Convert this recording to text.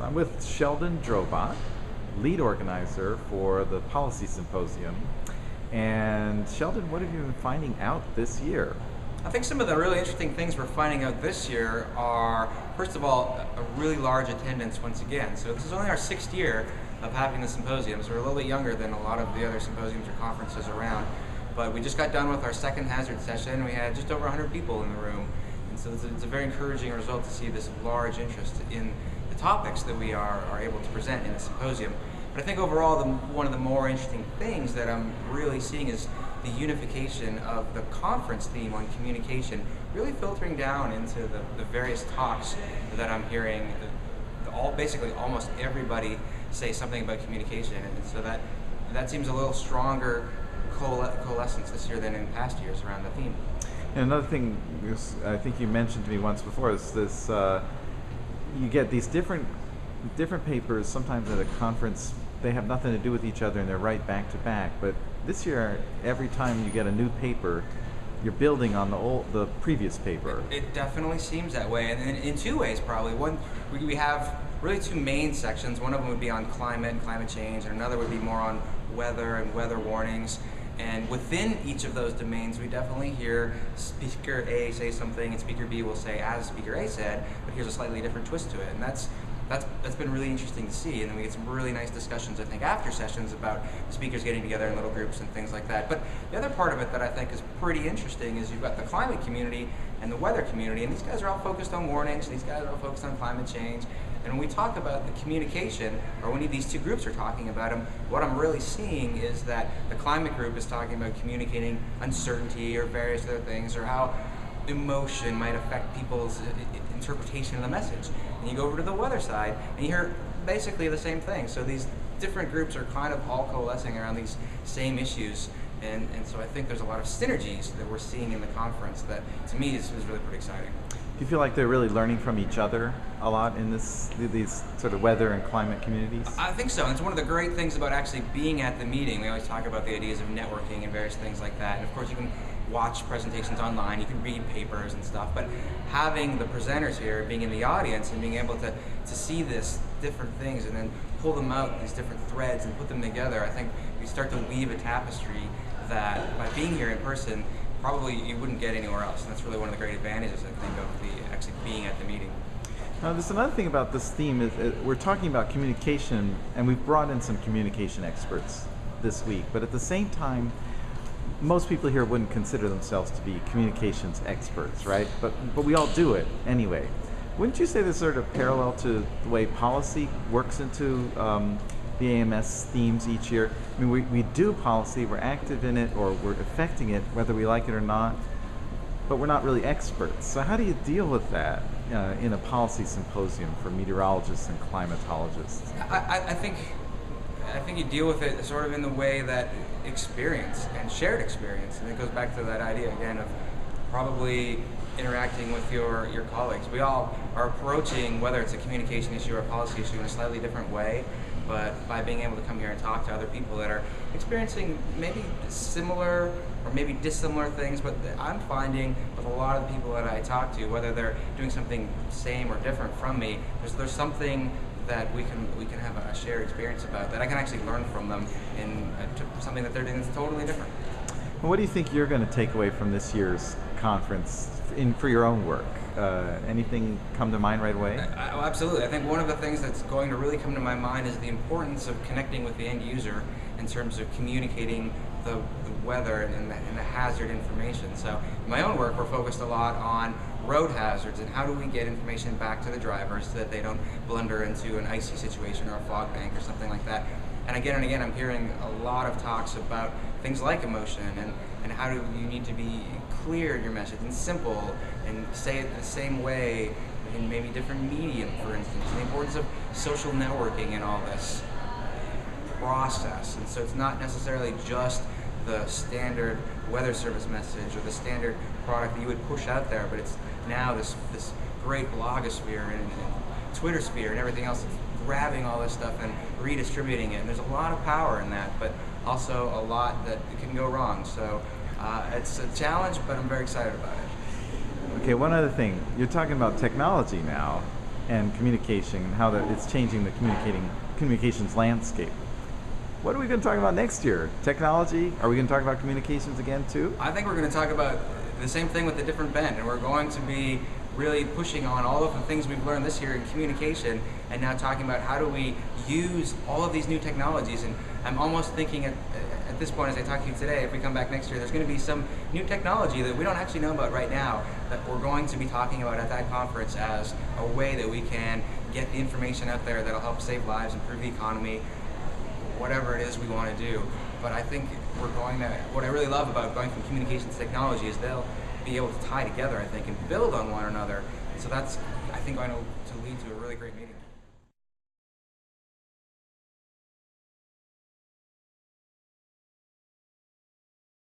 So I'm with Sheldon Drobot, lead organizer for the Policy Symposium. And Sheldon, what have you been finding out this year? I think some of the really interesting things we're finding out this year are, first of all, a really large attendance once again. So this is only our 6th year of having the symposium, so we're a little bit younger than a lot of the other symposiums or conferences around. But we just got done with our second hazard session, and we had just over 100 people in the room. And so it's a very encouraging result to see this large interest in the topics that we are able to present in the symposium. But I think overall, one of the more interesting things that I'm really seeing is the unification of the conference theme on communication really filtering down into the various talks that I'm hearing. Basically almost everybody say something about communication, and so that seems a little stronger coalescence this year than in past years around the theme. And another thing I think you mentioned to me once before is this, you get these different papers sometimes at a conference. They have nothing to do with each other and they're right back to back, but this year every time you get a new paper you're building on the previous paper. It definitely seems that way, and in two ways probably. One, we have really two main sections. One of them would be on climate and climate change, and another would be more on weather and weather warnings. And within each of those domains, we definitely hear Speaker A say something, and Speaker B will say, as Speaker A said, but here's a slightly different twist to it. And that's been really interesting to see, and then we get some really nice discussions, I think, after sessions about the speakers getting together in little groups and things like that. But the other part of it that I think is pretty interesting is you've got the climate community and the weather community, and these guys are all focused on warnings, these guys are all focused on climate change. And when we talk about the communication, or when these two groups are talking about them, what I'm really seeing is that the climate group is talking about communicating uncertainty or various other things, or how emotion might affect people's interpretation of the message. And you go over to the weather side and you hear basically the same thing. So these different groups are kind of all coalescing around these same issues, and so I think there's a lot of synergies that we're seeing in the conference that to me is really pretty exciting. Do you feel like they're really learning from each other a lot in these sort of weather and climate communities? I think so. And it's one of the great things about actually being at the meeting. We always talk about the ideas of networking and various things like that. And of course you can watch presentations online, you can read papers and stuff, but having the presenters here, being in the audience and being able to see this different things and then pull them out, these different threads, and put them together, I think we start to weave a tapestry that by being here in person, probably you wouldn't get anywhere else. And that's really one of the great advantages, I think, of actually being at the meeting. Now, there's another thing about this theme is we're talking about communication, and we've brought in some communication experts this week, but at the same time, most people here wouldn't consider themselves to be communications experts, right? But we all do it anyway. Wouldn't you say there's sort of parallel to the way policy works into the AMS themes each year? I mean, we do policy, we're active in it, or we're affecting it, whether we like it or not, but we're not really experts. So how do you deal with that in a policy symposium for meteorologists and climatologists? I think you deal with it sort of in the way that experience and shared experience, and it goes back to that idea again of probably interacting with your colleagues. We all are approaching whether it's a communication issue or a policy issue in a slightly different way, but by being able to come here and talk to other people that are experiencing maybe similar or maybe dissimilar things, but I'm finding with a lot of the people that I talk to, whether they're doing something same or different from me, there's something that we can have a shared experience about that I can actually learn from them in something that they're doing that's totally different. Well, what do you think you're going to take away from this year's conference for your own work? Anything come to mind right away? Absolutely. I think one of the things that's going to really come to my mind is the importance of connecting with the end user in terms of communicating the weather and the hazard information. So in my own work, we're focused a lot on road hazards and how do we get information back to the drivers so that they don't blunder into an icy situation or a fog bank or something like that. And again, I'm hearing a lot of talks about things like emotion and how do you need to be clear in your message and simple and say it the same way in maybe different medium, for instance. And the importance of social networking in all this process. And so it's not necessarily just the standard weather service message or the standard product that you would push out there, but it's now this great blogosphere and Twitter sphere and everything else that's grabbing all this stuff and redistributing it. And there's a lot of power in that, but also a lot that can go wrong. So it's a challenge, but I'm very excited about it. Okay, one other thing. You're talking about technology now, and communication and how that it's changing the communications landscape. What are we going to talk about next year? Technology? Are we going to talk about communications again too? I think we're going to talk about the same thing with a different bent, and we're going to be really pushing on all of the things we've learned this year in communication, and now talking about how do we use all of these new technologies. And I'm almost thinking at this point, as I talk to you today, if we come back next year, there's going to be some new technology that we don't actually know about right now that we're going to be talking about at that conference as a way that we can get the information out there that'll help save lives, improve the economy, whatever it is we want to do. But I think what I really love about going from communications to technology is they'll be able to tie together, I think, and build on one another. So that's, I think, going to lead to a really great meeting.